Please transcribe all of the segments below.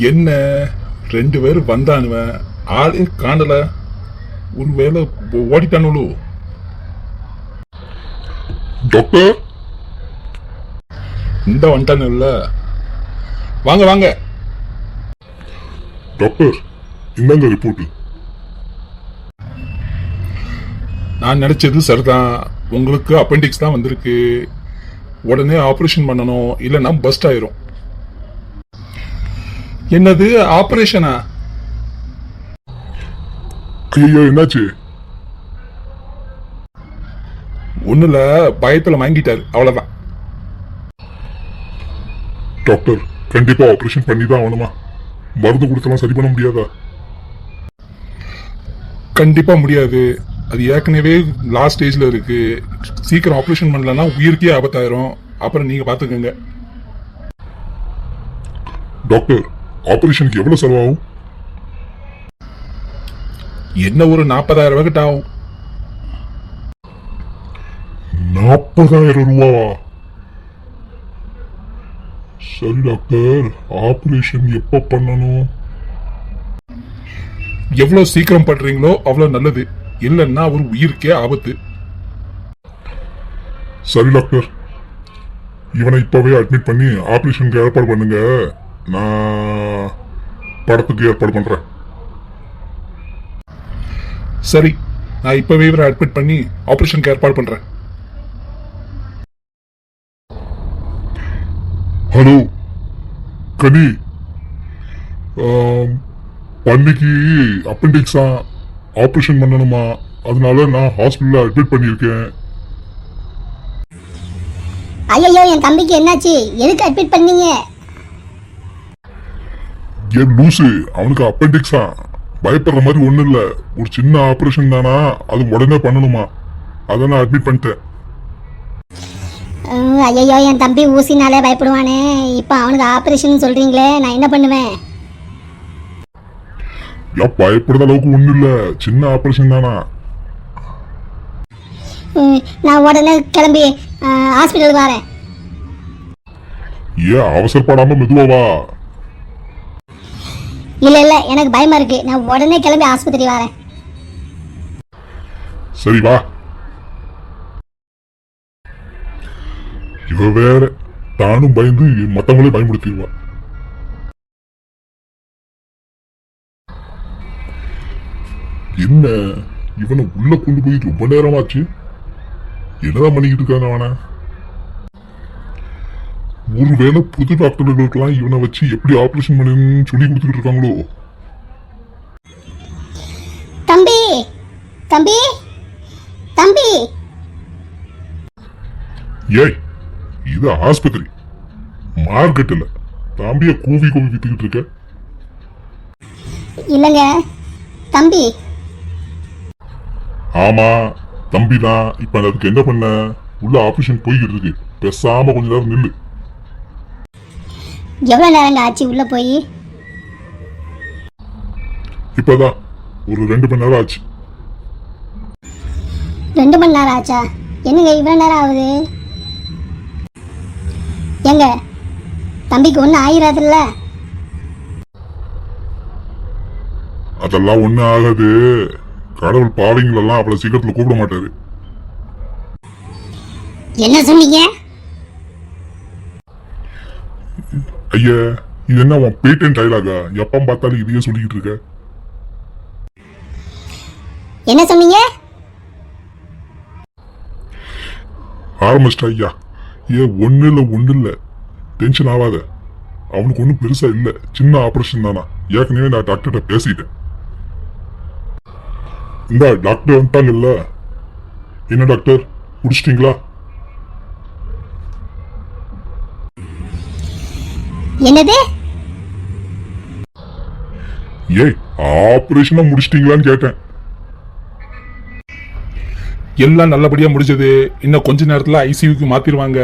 என்ன 2 பேரும் வந்தானுவன் ஆளே காணல. ஒருவேளை ஓடிட்டானு. டாக்டர் இந்த வந்துட்டானுல்ல, வாங்க வாங்க. டாக்டர் இந்தாங்க ரிப்போர்ட். நான் நினைச்சது சரிதான். உங்களுக்கு அப்பெண்டிக்ஸ் தான் வந்திருக்கு. உடனே ஆபரேஷன் பண்ணணும், இல்லைன்னா பஸ்ட் ஆயிரும். என்னது ஆபரேஷனா? ஐயோ என்னாச்சு? ஒண்ணுல பயத்துல வாங்கிட்டாரு, அவ்வளவுதான். டாக்டர் கண்டிப்பா ஆபரேஷன் பண்ணி தான் ஆகணுமா? மருந்து கொடுத்தலாம் சரி பண்ண முடியாதா? கண்டிப்பா முடியாது. அது ஏற்கனவே லாஸ்ட் ஸ்டேஜ்ல இருக்கு. சீக்கிரம் ஆபரேஷன் பண்ணலன்னா உயிருக்கே ஆபத்தாயிரும். அப்புறம் நீங்க பாத்துக்கோங்க. டாக்டர் ஆபரேஷனுக்கு எவ்வளவு செலவாகும்? என்ன ஒரு 40,000 ரூபாய் கிட்ட ஆகும். 40,000 ரூபாவா? சரி டாக்டர், ஆபரேஷன் எப்ப பண்ணணும்? எவ்வளவு சீக்கிரம் பண்றீங்களோ அவ்வளவு நல்லது. இல்லைன்னா ஒரு உயிருக்கே ஆபத்து. சரி டாக்டர், இவனை இப்பவே அட்மிட் பண்ணி ஆபரேஷனுக்கு ஏற்பாடு பண்ணுங்க. நான் படத்துக்கு ஏற்பாடு பண்றேன். சரி, நான் இப்பவே இவரை அட்மிட் பண்ணி ஆபரேஷனுக்கு ஏற்பாடு பண்றேன். ஹலோ கனி, பன்னிக்கு அப்பெண்டிக்ஸா ஆபரேஷன் பண்ணணுமா? அதனால நான் ஹாஸ்பிட்டல்ல அட்மிட் பண்ணியிருக்கேன். ஐயோ என் தம்பிக்கு என்னாச்சு? எதுக்கு அட்மிட் பண்ணீங்க? ஏன் லூசு, அவனுக்கு அப்பெண்டிக்ஸா? பயப்படுற மாதிரி ஒண்ணும் இல்ல, ஒரு சின்ன ஆபரேஷன் தானா, அது உடனே பண்ணணுமா, அதான் நான் அட்மிட் பண்ணிட்டேன். ஐயோ என் தம்பி ஊசினாலே பயப்படுவானே, இப்போ அவனுக்கு ஆபரேஷன் சொல்றீங்களே, நான் என்ன பண்ணுவேன்? பயப்படுற அளவுக்கு ஒண்ணும் இல்ல, சின்ன ஆபரேஷன் தானா. நான் உடனே கிளம்பி ஹாஸ்பிட்டலுக்கு வரேன். ஏன் அவசரப்படாம மெதுவா வா. இல்ல இல்ல எனக்கு பயமா இருக்கு, நான் உடனே கிளம்பி ஆஸ்பத்திரி வரேன். சரி வா. இவ வேற தானும் பயந்து மத்தவங்களே பயமுடுத்திடுவா. என்ன இவனை உள்ள கொண்டு போய் ரொம்ப நேரமாச்சு. என்னதான் பண்ணிக்கிட்டு இருக்காங்க அவன? ஒருவேளை புது டாக்டர்களுக்கெல்லாம் இவனை வச்சு எப்படி ஆபரேஷன் பண்ணணும்னு சொல்லி கொடுத்துட்டு இருக்காங்களோ. தம்பி தம்பி தம்பி. ஏய், இது ஆஸ்பத்திரி, மார்க்கெட் இல்ல. தம்பிய கூவி கூவி வித்துக்கிட்டு இருக்க. இல்லங்க தம்பி. ஆமா தம்பி தான். இப்ப அதுக்கு என்ன பண்ண? உள்ள ஆபரேஷன் போய்கிட்டு இருக்கு, பேசாம கொஞ்ச நேரம் நில்லு. எவ்வளவு நேரங்க ஆச்சு உள்ள போய்? இப்பதான் ஒரு 2 மணி நேரம் ஆச்சு. 2 மணி நேரம் ஆச்சா? என்னங்க இவ்வளவு நேரம் ஆகுது? எங்க தம்பிக்கு ஒன்னும் ஆயிராதுல்ல? அதெல்லாம் ஒண்ணு ஆகாது. கடவுள் பாவிங்களெல்லாம் அவ்வளவு சீக்கிரத்துல கூப்பிட மாட்டாரு. என்ன சொன்னீங்க? ஐயா, இது என்ன உன் பேட்டன் டைலாகா? எப்ப பார்த்தாலும் இதையே சொல்லிக்கிட்டு இருக்க. என்ன சொன்னீங்க? ஆரம்பிச்சிட்டா ஐயா. ஏன் ஒண்ணு இல்ல, டென்ஷன் ஆகாத. அவனுக்கு ஒன்றும் பெருசா இல்ல, சின்ன ஆபரேஷன் தானா. ஏற்கனவே நான் டாக்டர்கிட்ட பேசிட்டேன். இந்த டாக்டர் வந்துட்டாங்கல்ல. என்ன டாக்டர், முடிச்சிட்டீங்களா? என்னது? ஏய், ஆபரேஷனா முடிச்சிட்டீங்களான்னு கேட்டேன். எல்லாம் நல்லபடியா முடிஞ்சது. இன்னும் கொஞ்ச நேரத்துல ஐசியூக்கு மாத்திருவாங்க.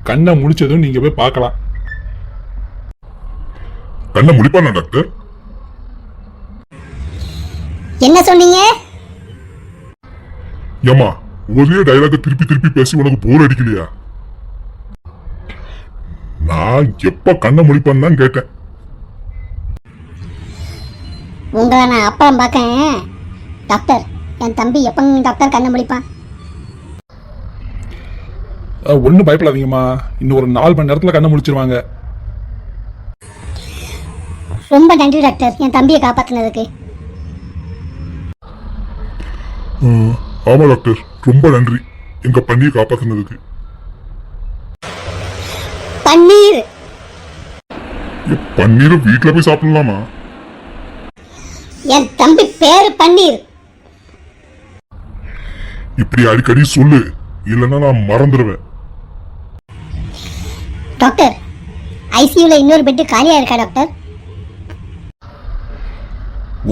கண்ணை முடிச்சதும் நீங்க போய் பார்க்கலாம். கண்ணை முடிப்பானா டாக்டர்? என்ன சொன்னீங்க? ஏமா, ஒரே டைலாக திருப்பி திருப்பி பேசி உனக்கு போர் அடிக்கலையா? நான் எப்ப கண்ணை முடிப்பேன்னு தான் கேட்டேன். உங்களை நான் அப்புறம் பார்க்கேன். டாக்டர், என் தம்பி எப்போ டாக்டர் கண்ணை முடிப்பான்? ஒன்றும் பயப்படாதீங்கம்மா, இன்னும் ஒரு 4 மணி நேரத்தில் கண்ணை முடிச்சிருவாங்க. ரொம்ப நன்றி டாக்டர், என் தம்பியை காப்பாற்றினதுக்கு. ஆமா டாக்டர், ரொம்ப நன்றி எங்க பண்ணியை காப்பாத்தினதுக்கு. பன்னீர் பன்னீர் வீட்டுல போய் சாப்பிடலாமா? என் தம்பி பேரு பன்னீர். இப்படி அடிக்கடி சொல்லு, இல்லைன்னா நான் மறந்துடுவேன். டாக்டர், ஐசியூல இன்னொரு பெட்டு காலியா இருக்கா டாக்டர்?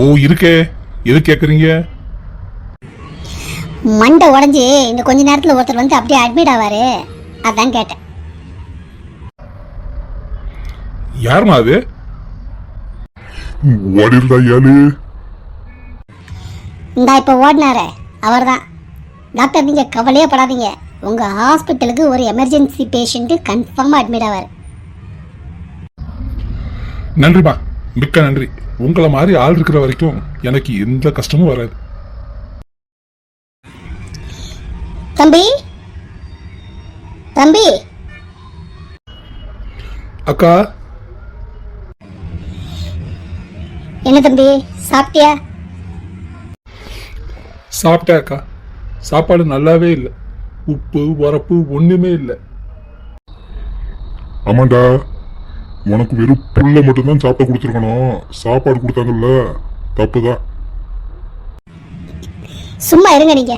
ஓ இருக்கே, எது கேட்குறீங்க? மண்டை உடஞ்சி இந்த கொஞ்ச நேரத்தில் ஒருத்தர் வந்து அப்படியே அட்மிட் ஆவாரு, அதான் கேட்டேன். யாருமா அது? ஓடிடுறா ஏழு. இந்தா இப்போ ஓடினாரே அவர் தான். டாக்டர், நீங்கள் கவலையே படாதீங்க, உங்கள் ஹாஸ்பிட்டலுக்கு ஒரு எமர்ஜென்சி பேஷண்ட்டு கன்ஃபார்மாக அட்மிட் ஆவார். நன்றிம்மா, மிக்க நன்றி. உங்களை மாதிரி ஆள் இருக்கிற வரைக்கும் எனக்கு எந்த கஷ்டமும் வராது. தம்பி, தம்பி. அக்கா. என்ன தம்பி, சாப்பிட்டியா? சாப்பிட்டேன் அக்கா. சாப்பாடு நல்லாவே இல்லை, உப்பு உரப்பு ஒண்ணுமே இல்லை. ஆமாண்டா, உனக்கு வெறும் புல்ல மட்டும்தான் சாப்பிட கொடுத்துருக்கணும். சாப்பாடு கொடுத்தாங்கல்ல, தப்புதான். சும்மா இருங்க நீங்க.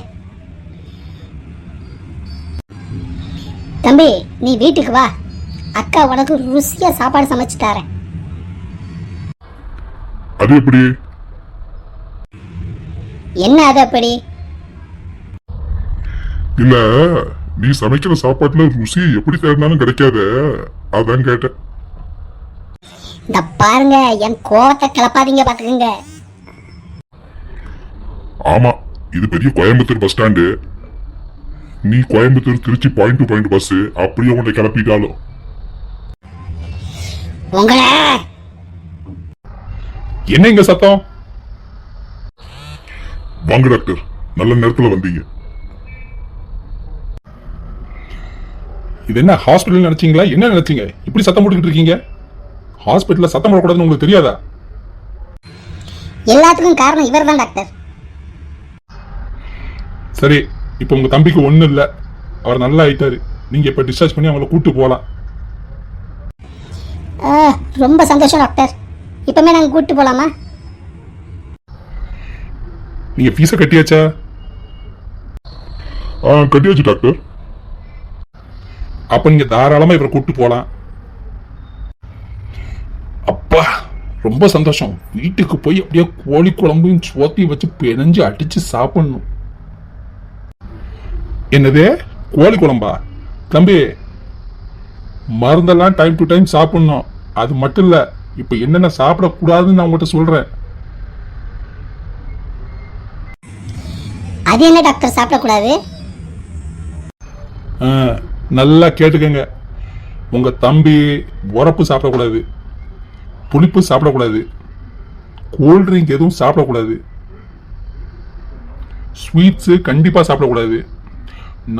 தம்பி, நீ வீட்டுக்கு வா, அக்கா உனக்கு ருசியா சாப்பாடு சமைச்சு தரேன். அது எப்படி? என்ன அது அப்படி? இல்ல, நீ சமைக்கிற சாப்பாட்டுல ருசி எப்படி தேடினாலும் கிடைக்காத, அதான் கேட்டேன். இந்த பாருங்க, என் கோவத்தை கிளப்பாதீங்க பாத்துக்கங்க. ஆமா, இது பெரிய கோயம்புத்தூர் பஸ் ஸ்டாண்டு. நீ Coimbatore Trichy point to point bus, அப்படியே உன்னை கிளப்பிட்டாலும். உங்களை என்ன இங்க சத்தம்? வாங்க டாக்டர், நல்ல நேரத்துல வந்தீங்க. இது என்ன ஹாஸ்பிட்டல் நினைச்சீங்களா? என்ன நினைச்சீங்க இப்படி சத்தம் போட்டுக்கிட்டு இருக்கீங்க? ஹாஸ்பிட்டல்ல சத்தம் போடக்கூடாதுன்னு உங்களுக்கு தெரியாதா? எல்லாத்துக்கும் காரணம் இவர் தான் டாக்டர். சரி, இப்போ உங்க தம்பிக்கு ஒண்ணும் இல்லை, அவர் நல்லா ஆயிட்டாரு. நீங்க இப்ப டிஸ்சார்ஜ் பண்ணி அவங்களை கூட்டு போகலாம். ரொம்ப சந்தோஷம் டாக்டர். இப்பமே நாங்கள் கூட்டு போலாமா? நீங்க ஃபீஸை கட்டியாச்சா? கட்டியாச்சு டாக்டர். அப்ப நீங்க தாராளமா இவரை கூட்டு போலாம். அப்பா, ரொம்ப சந்தோஷம். வீட்டுக்கு போய் அப்படியே கோழி குழம்பையும் சோத்தையும் வச்சு பிணைஞ்சு அடிச்சு சாப்பிடணும். என்னது, கோழி குழம்பா? தம்பி, மருந்தெல்லாம் டைம் டு டைம் சாப்பிடணும். அது மட்டும் இல்ல, இப்ப என்னென்ன சாப்பிடக்கூடாதுன்னு நான் உங்கள்கிட்ட சொல்றேன். அது என்ன டாக்டர் சாப்பிடக்கூடாது? நல்லா கேட்டுக்கங்க. உங்க தம்பி உரப்பு சாப்பிடக்கூடாது, புளிப்பு சாப்பிடக்கூடாது, கூல்ட்ரிங்க் எதுவும் சாப்பிடக்கூடாது, ஸ்வீட்ஸு கண்டிப்பா சாப்பிடக்கூடாது,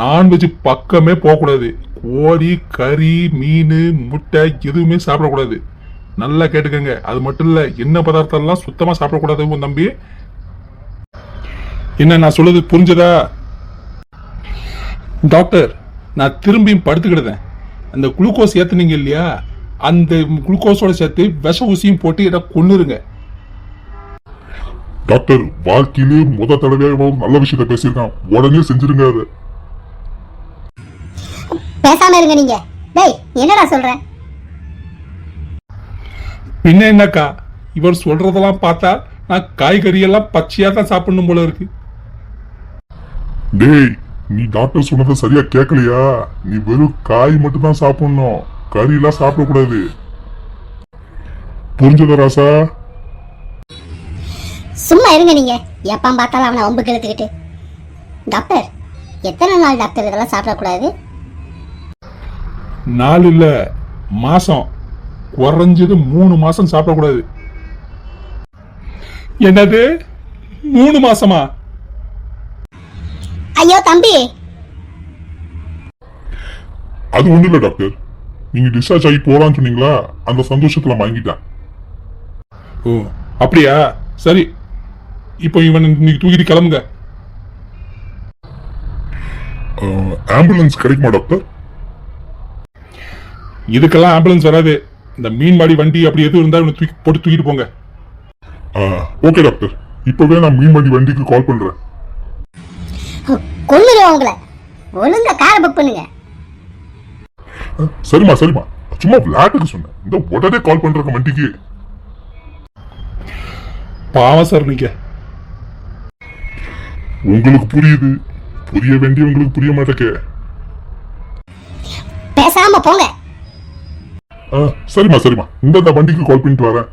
நான்வெஜ் பக்கமே போகக்கூடாது, கோழி கறி மீன் முட்டை எதுவுமே சாப்பிடக்கூடாது. நல்லா கேட்டுக்கங்க. அது மட்டும் இல்ல, எண்ணெய் பதார்த்தம் எல்லாம் சுத்தமா சாப்பிடக்கூடாது. உன் தம்பி, என்ன நான் சொல்றது புரிஞ்சதா? டாக்டர், நான் திரும்பியும் படுத்துக்கிட்டேன். அந்த குளுக்கோஸ் ஏத்துனீங்க இல்லையா, அந்த குளுக்கோஸோட சேர்த்து விஷ ஊசியும் போட்டு இதை கொன்னுருங்க. டாக்டர், வாழ்க்கையிலே முத தடவையாக நல்ல விஷயத்த பேசியிருக்கான், உடனே செஞ்சிருங்க. அதை பேசாம இருங்க நீங்க. டேய், என்னடா சொல்ற? பின்ன என்னக்கா, இவர் சொல்றதெல்லாம் பார்த்தா நான் காய்கறி எல்லாம் பச்சையா தான் சாப்பிடணும் போல இருக்கு. டேய், நீ டாக்டர் சொன்னதை சரியா கேட்கலையா? நீ வெறும் காய் மட்டும் தான் சாப்பிடணும், கறி எல்லாம் சாப்பிடக்கூடாது. புரிஞ்சதா ராசா? சும்மா இருங்க நீங்க. எப்ப பார்த்தாலும் அவனை ஒம்புக்கு இழுத்துக்கிட்டு. டாக்டர், எத்தனை நாள் டாக்டர் இதெல்லாம் சாப்பிடக்கூடாது? 4 இல்ல மாசம் குறைஞ்சது 3 மாசம் சாப்பிடக்கூடாது. என்னது 3 மாசமா? ஐயோ தம்பி, அது ஒண்ணு இல்ல டாக்டர், நீங்க டிஸ்சார்ஜ் ஆகி போலான்னு சொன்னீங்களா, அந்த சந்தோஷத்துல வாங்கிட்டேன். ஓ அப்படியா? சரி, இப்போ இவன் இன்னைக்கு தூக்கிட்டு கிளம்புங்க. ஆம்புலன்ஸ் கிடைக்குமா டாக்டர்? இதுக்கெல்லாம் ஆம்புலன்ஸ் வராது. இந்த மீன்பாடி வண்டி அப்படி எதுவும் இருந்தா இவனை போட்டு தூக்கிட்டு போங்க. ஓகே டாக்டர், இப்பவே நான் மீன்வண்டி வண்டிக்கு கால் பண்றேன். கொல்லுறோம் உங்களை. ஒழுங்கா காரை புக் பண்ணுங்க. சரிம்மா சரிம்மா, சும்மா விளையாட்டுக்கு சொன்னேன். இந்த உடனே கால் பண்றேன் வண்டிக்கு. பாவம் சார் நீங்க. உங்களுக்கு புரியுது, புரிய வேண்டியவங்களுக்கு புரிய மாட்டேக்கே. பேசாம போங்க. சரிம்மா சரிம்மா, இந்த வண்டிக்கு கால் பண்ணிட்டு வரேன்.